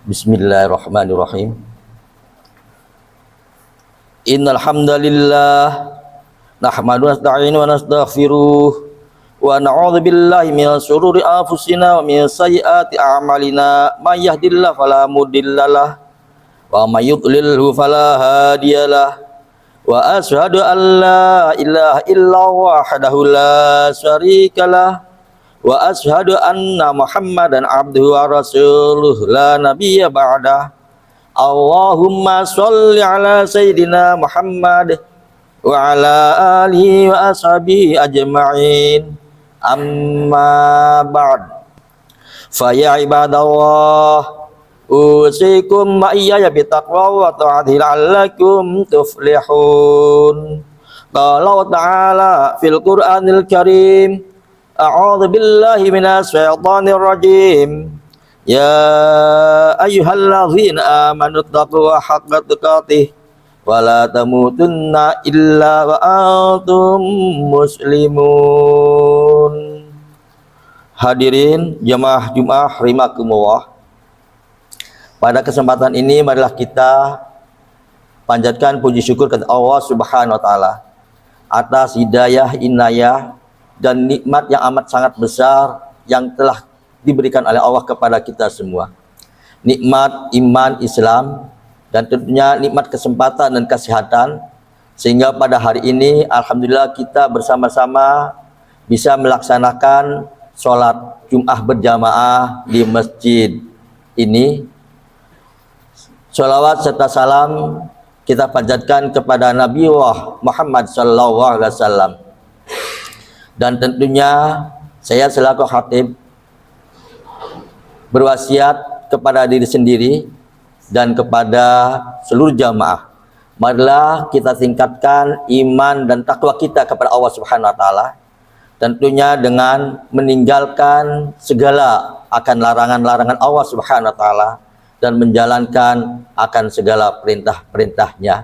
Bismillahirrahmanirrahim. Innal hamdalillah nahmaduhu wa nasta'inu wa nastaghfiruh wa na'udzu billahi min shururi anfusina wa min sayyiati a'malina may yahdihillahu fala mudhillalah wa may yudlilhu fala hadiyalah wa asyhadu an la ilaha illallah wahdahu la syarikalah wa asyhadu anna Muhammadan abduhu wa rasuluh la nabiyya ba'dah. Allahumma sholli ala sayyidina Muhammad wa ala alihi wa ashabihi ajma'in. Amma ba'd. Fa ya ibadallah, usikum ma iyaya bitaqwa wa ta'ati la'allakum tuflihun. Qala ta'ala fil Qur'anil Karim, a'udzu billahi minasy syaithanir rajim. Ya ayyuhalladzina amanu taqullaha haqqa tuqatih wa la tamutunna illa wa antum muslimun. Hadirin jemaah Jumat rahimakumullah. Pada kesempatan ini marilah kita panjatkan puji syukur kepada Allah Subhanahu wa taala atas hidayah, inayah dan nikmat yang amat sangat besar yang telah diberikan oleh Allah kepada kita semua. Nikmat iman Islam dan tentunya nikmat kesempatan dan kesehatan, sehingga pada hari ini alhamdulillah kita bersama-sama bisa melaksanakan sholat Jum'ah berjamaah di masjid ini. Sholawat serta salam kita panjatkan kepada Nabi Muhammad SAW. Dan tentunya saya selaku khatib berwasiat kepada diri sendiri dan kepada seluruh jamaah, marilah kita tingkatkan iman dan takwa kita kepada Allah Subhanahu wa taala, tentunya dengan meninggalkan segala akan larangan-larangan Allah Subhanahu wa taala dan menjalankan akan segala perintah-perintahnya.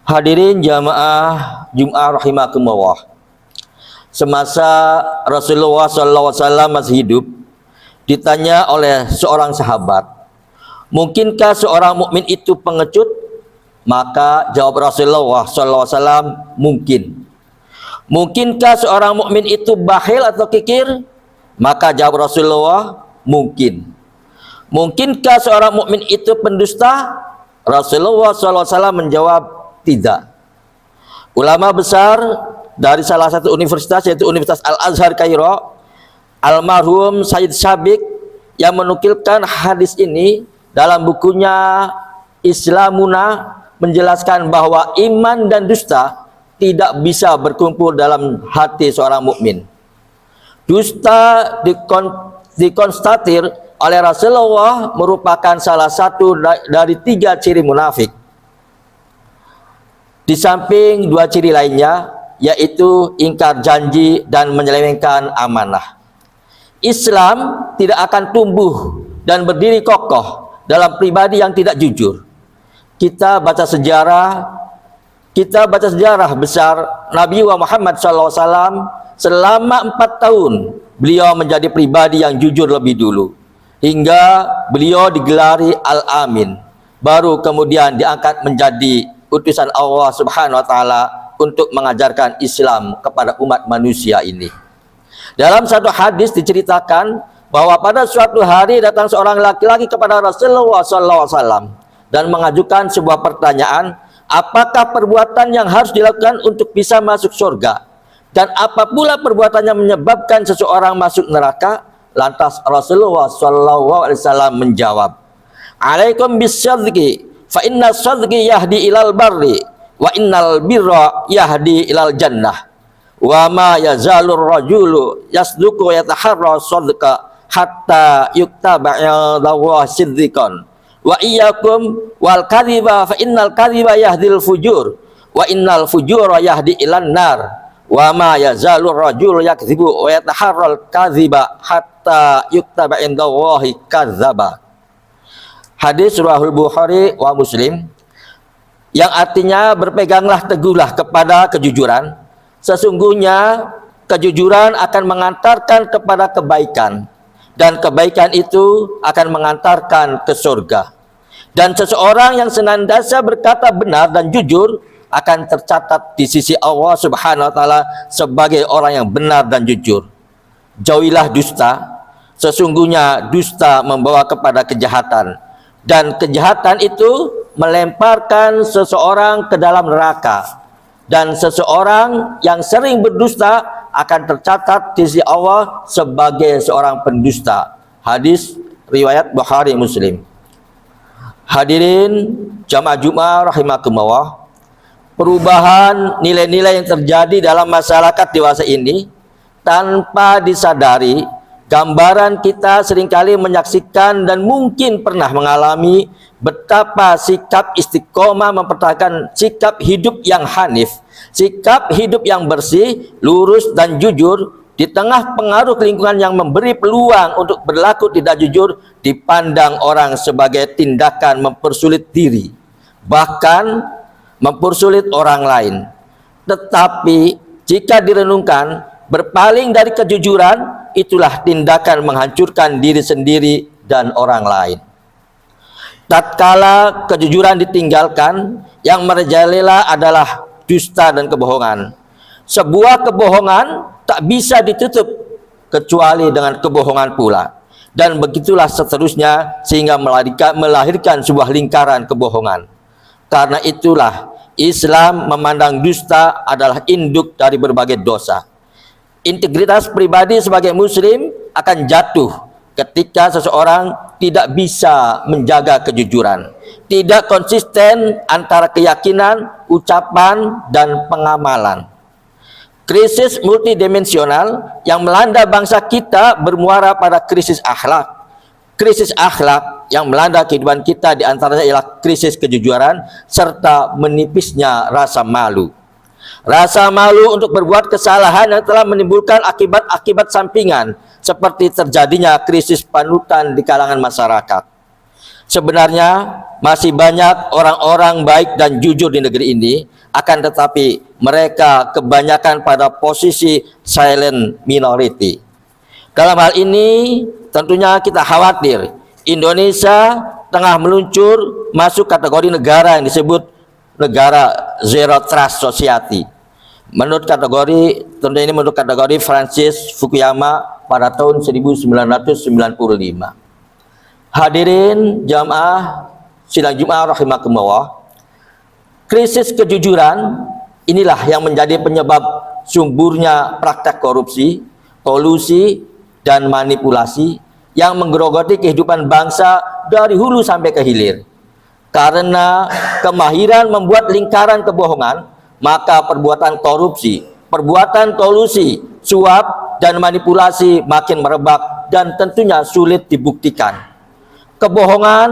Hadirin jamaah Jum'ah rahimakumullah. Semasa Rasulullah SAW masih hidup, ditanya oleh seorang sahabat, mungkinkah seorang mukmin itu pengecut? Maka jawab Rasulullah SAW, mungkin. Mungkinkah seorang mukmin itu bakhil atau kikir? Maka jawab Rasulullah, mungkin. Mungkinkah seorang mukmin itu pendusta? Rasulullah SAW menjawab, tidak. Ulama besar dari salah satu universitas, yaitu Universitas Al-Azhar Kairo, almarhum Sayyid Sabiq, yang menukilkan hadis ini dalam bukunya Islamuna, menjelaskan bahwa iman dan dusta tidak bisa berkumpul dalam hati seorang mukmin. Dusta dikonstatir oleh Rasulullah merupakan salah satu dari 3 ciri munafik. Di samping 2 ciri lainnya, yaitu ingkar janji dan menyelewengkan amanah. Islam tidak akan tumbuh dan berdiri kokoh dalam pribadi yang tidak jujur. Kita baca sejarah besar Nabi Muhammad SAW. Selama 4 tahun beliau menjadi pribadi yang jujur lebih dulu, hingga beliau digelari Al-Amin, baru kemudian diangkat menjadi utusan Allah Subhanahu wa taala untuk mengajarkan Islam kepada umat manusia ini. Dalam satu hadis diceritakan bahwa pada suatu hari datang seorang laki-laki kepada Rasulullah SAW dan mengajukan sebuah pertanyaan, apakah perbuatan yang harus dilakukan untuk bisa masuk surga, dan apa pula perbuatan yang menyebabkan seseorang masuk neraka? Lantas Rasulullah SAW menjawab, alaikum bisyadqi fa inna sadqi yahdi ilal barri wa innal birra yahdi ilal jannah wa ma yazalur rajulu yasduqu yataharra sadqa hatta yuktaba indallahi siddiqan wa iyyakum wal kadhiba fa innal kadhiba yahdil fujur wa innal fujura yahdi ilan nar wa ma yazalur rajulu yakdzibu wa yataharral kadhiba hatta yuktaba indallahi kadzdzaba. Hadis riwayat Bukhari wa Muslim, yang artinya berpeganglah teguhlah kepada kejujuran. Sesungguhnya kejujuran akan mengantarkan kepada kebaikan, dan kebaikan itu akan mengantarkan ke surga. Dan seseorang yang senantiasa berkata benar dan jujur akan tercatat di sisi Allah Subhanahu wa taala sebagai orang yang benar dan jujur. Jauhilah dusta, sesungguhnya dusta membawa kepada kejahatan, dan kejahatan itu melemparkan seseorang ke dalam neraka. Dan seseorang yang sering berdusta akan tercatat di sisi Allah sebagai seorang pendusta. Hadis riwayat Bukhari Muslim. Hadirin jamaah Jumat rahimakumullah, perubahan nilai-nilai yang terjadi dalam masyarakat dewasa ini tanpa disadari, gambaran kita seringkali menyaksikan dan mungkin pernah mengalami betapa sikap istiqomah mempertahankan sikap hidup yang hanif, sikap hidup yang bersih, lurus dan jujur di tengah pengaruh lingkungan yang memberi peluang untuk berlaku tidak jujur dipandang orang sebagai tindakan mempersulit diri, bahkan mempersulit orang lain. Tetapi jika direnungkan, berpaling dari kejujuran itulah tindakan menghancurkan diri sendiri dan orang lain. Tatkala kejujuran ditinggalkan, yang merajalela adalah dusta dan kebohongan. Sebuah kebohongan tak bisa ditutup kecuali dengan kebohongan pula. Dan begitulah seterusnya sehingga melahirkan sebuah lingkaran kebohongan. Karena itulah Islam memandang dusta adalah induk dari berbagai dosa. Integritas pribadi sebagai muslim akan jatuh ketika seseorang tidak bisa menjaga kejujuran, tidak konsisten antara keyakinan, ucapan, dan pengamalan. Krisis multidimensional yang melanda bangsa kita bermuara pada krisis akhlak. Krisis akhlak yang melanda kehidupan kita diantaranya ialah krisis kejujuran serta menipisnya rasa malu. Rasa malu untuk berbuat kesalahan yang telah menimbulkan akibat-akibat sampingan seperti terjadinya krisis panutan di kalangan masyarakat. Sebenarnya masih banyak orang-orang baik dan jujur di negeri ini, akan tetapi mereka kebanyakan pada posisi silent minority. Dalam hal ini tentunya kita khawatir Indonesia tengah meluncur masuk kategori negara yang disebut negara Zero Trust Society. Menurut kategori Francis Fukuyama pada tahun 1995. Hadirin jamaah sidang Jumat rahimakumullah, krisis kejujuran inilah yang menjadi penyebab sumburnya praktek korupsi, kolusi, dan manipulasi yang menggerogoti kehidupan bangsa dari hulu sampai ke hilir. Karena kemahiran membuat lingkaran kebohongan, maka perbuatan korupsi, perbuatan kolusi, suap, dan manipulasi makin merebak dan tentunya sulit dibuktikan. Kebohongan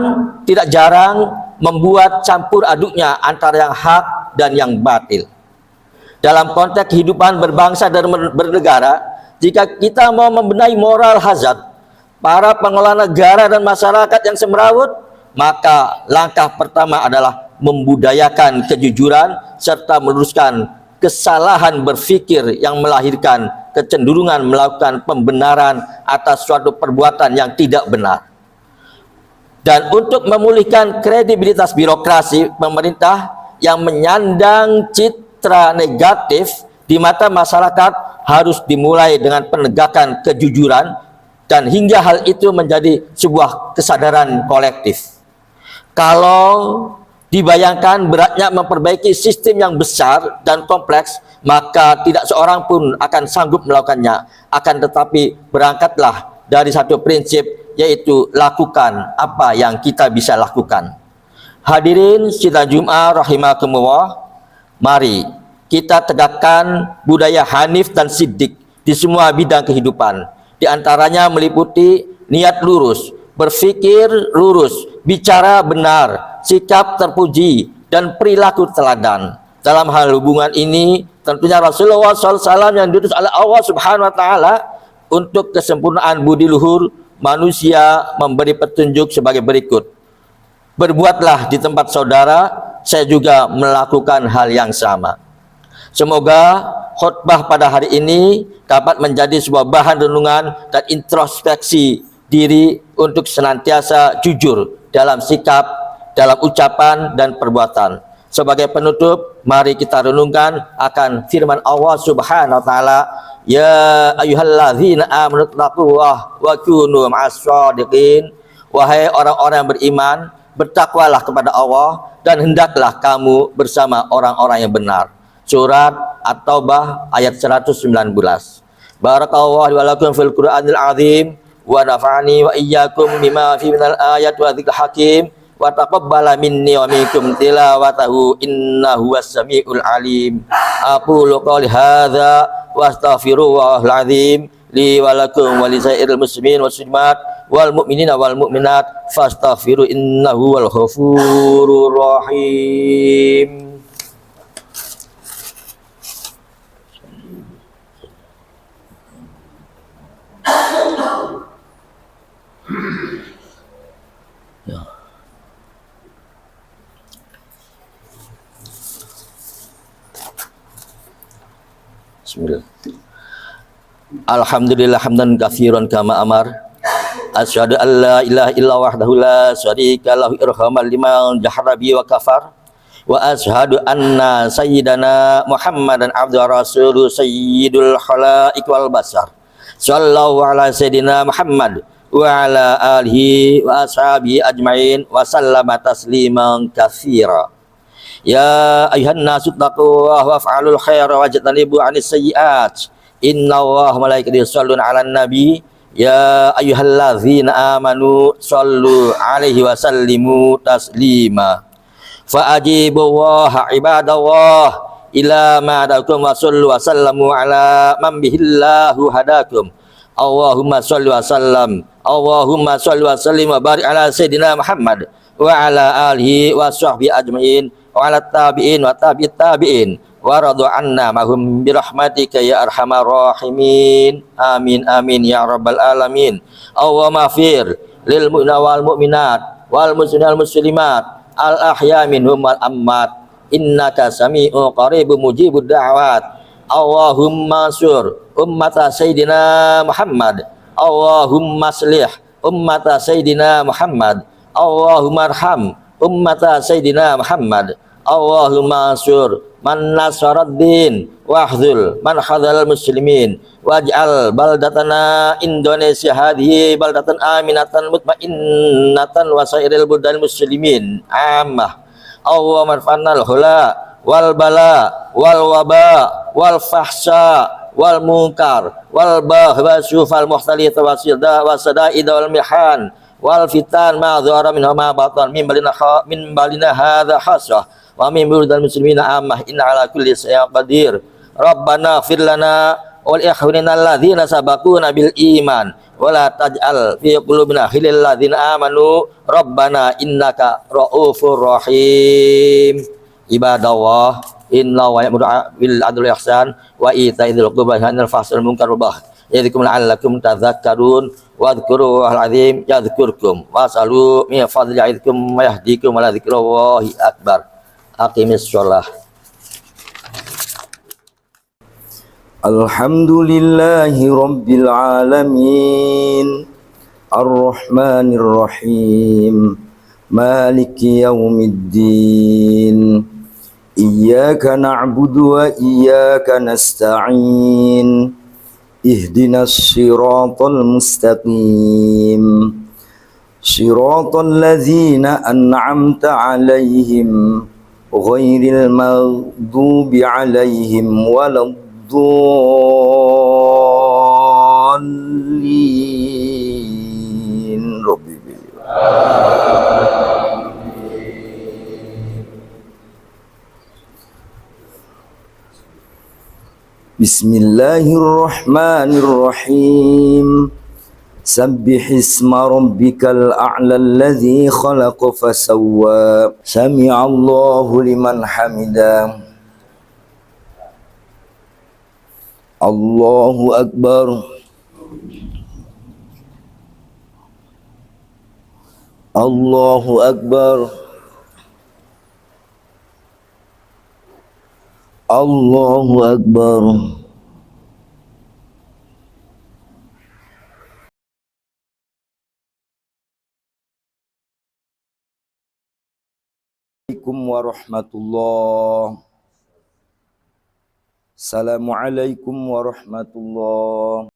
tidak jarang membuat campur aduknya antara yang hak dan yang batil. Dalam konteks kehidupan berbangsa dan bernegara, jika kita mau membenahi moral hazard para pengelola negara dan masyarakat yang semrawut, maka langkah pertama adalah membudayakan kejujuran serta meluruskan kesalahan berpikir yang melahirkan kecenderungan melakukan pembenaran atas suatu perbuatan yang tidak benar. Dan untuk memulihkan kredibilitas birokrasi pemerintah yang menyandang citra negatif di mata masyarakat harus dimulai dengan penegakan kejujuran dan hingga hal itu menjadi sebuah kesadaran kolektif. Kalau dibayangkan beratnya memperbaiki sistem yang besar dan kompleks, maka tidak seorang pun akan sanggup melakukannya. Akan tetapi berangkatlah dari satu prinsip, yaitu lakukan apa yang kita bisa lakukan. Hadirin sidang Jumat rahimakumullah, mari kita tegakkan budaya hanif dan siddiq di semua bidang kehidupan. Di antaranya meliputi niat lurus, berpikir lurus, bicara benar, sikap terpuji, dan perilaku teladan. Dalam hal hubungan ini, tentunya Rasulullah SAW yang diutus oleh Allah Subhanahu wa Ta'ala untuk kesempurnaan budi luhur manusia memberi petunjuk sebagai berikut. Berbuatlah di tempat saudara, saya juga melakukan hal yang sama. Semoga khutbah pada hari ini dapat menjadi sebuah bahan renungan dan introspeksi diri untuk senantiasa jujur dalam sikap, dalam ucapan dan perbuatan. Sebagai penutup, mari kita renungkan akan firman Allah Subhanahu wa taala, ya ayyuhalladzina amanu taqullaha wa kunu ma'as-shadiqin. Wahai orang-orang yang beriman, bertakwalah kepada Allah dan hendaklah kamu bersama orang-orang yang benar. Surat At-Taubah ayat 119. Barakallahu wa lakum fil Qur'anil azim wa nafa'ani wa iyyakum bima fi minal ayat wa dzikril hakim wa taqabbala minni wa minkum tilawatahu innahu was-sami'ul alim. Aqulu qawli hadza wa astaghfirullahal azim li wa lakum wa lisairil muslimin was muslimat wal mu'minina wal mu'minat fastaghfiru innahu wal ghafurur rahim. Bismillah. Alhamdulillah hamdan katsiran kama amar. Asyhadu an la ilaha illa wahdahu la syarika lahu irhamal liman jahara bi wa kafar. Wa asyhadu anna sayyidana Muhammadan abduhu rasuluhu sayyidul khalaiq wal basar. Sallallahu ala sayyidina Muhammad wa ala alihi wa ashabihi ajmain wa sallama tasliman katsira. Ya ayuhan nasu taqullaha wa fa'alul khaira wajtanibu 'anis sayyi'at. Innallaha wa malaikatahu yusholluna 'alan nabi. Ya ayyuhalladzina amanu shallu 'alaihi wa sallimu taslima. Fa ajibullaha ibadallah ila ma adakum wa sallu wa sallamu ala man bihillahu hadakum. Allahumma shalli wa sallam. Allahumma shalli wa sallim wa barik ala sayyidina Muhammad wa ala alihi wa sahbihi ajmain wa ala tabi'in wa tabi'it tabi'in wa radu anna mahum birahmatika ya arhamar rahimin. Amin amin ya rabbal alamin. Allahumma fir lil mu'mina wal mu'minat wal muslimin wal muslimat al ahya minhum wal ammat innaka sami'u qaribun mujibud da'wat. Allahumma sur ummata sayyidina Muhammad. Allahumma aslih ummata sayyidina Muhammad. Allahumma arham ummata sayyidina Muhammad. Allahumma ansur man nasaraddin wahdhul man khadhal muslimin waj'al baldatana Indonesia hadhihi baldatan aminatan mutmainnatan wa sairil budal muslimin ammah. Allahumma arfanal hula wal bala wal waba wal fahsya wal munkar wal bahwasu fal muhtalit wasida wasadaid wal mihan wal fitan ma dhara minha ma batan min balina hadza hasrah wa min burudal muslimina ammah inna ala kulli shay'in qadir. Rabbana fir lana wal ikhwanina alladzina sabaquna bil iman wa la taj'al fi qulubina ghillal ladzina amanu rabbana innaka raufur rahim. Ibadallah inna wa ya'muru bil adli wal ihsan wa ita'i dzil qurba wa yanha 'anil fahsya'i wal munkar wal baghi yadhkurukum la'allakum tadhakkarun wadhkurullahal azim yadhkurkum wasalu min fadli ya'idkum wa yahdikum wa la dzikrullahi akbar. Aqimis shalah. Alhamdulillahi rabbil alamin arrahmanir rahim maliki yaumiddin iyyaka na'budu wa iyyaka nasta'in ihdinas siratal mustaqim siratal ladzina an'amta 'alaihim ghairil maghdubi 'alaihim waladdallin. Bismillahirrahmanirrahim. Sabbihisma rabbikal a'la alladzi khalaqa fasawwa. Sami'allahu liman hamidah. Allahu akbar. Allahu akbar. Allahu akbar. Assalamualaikum warahmatullahi. Assalamualaikum warahmatullahi.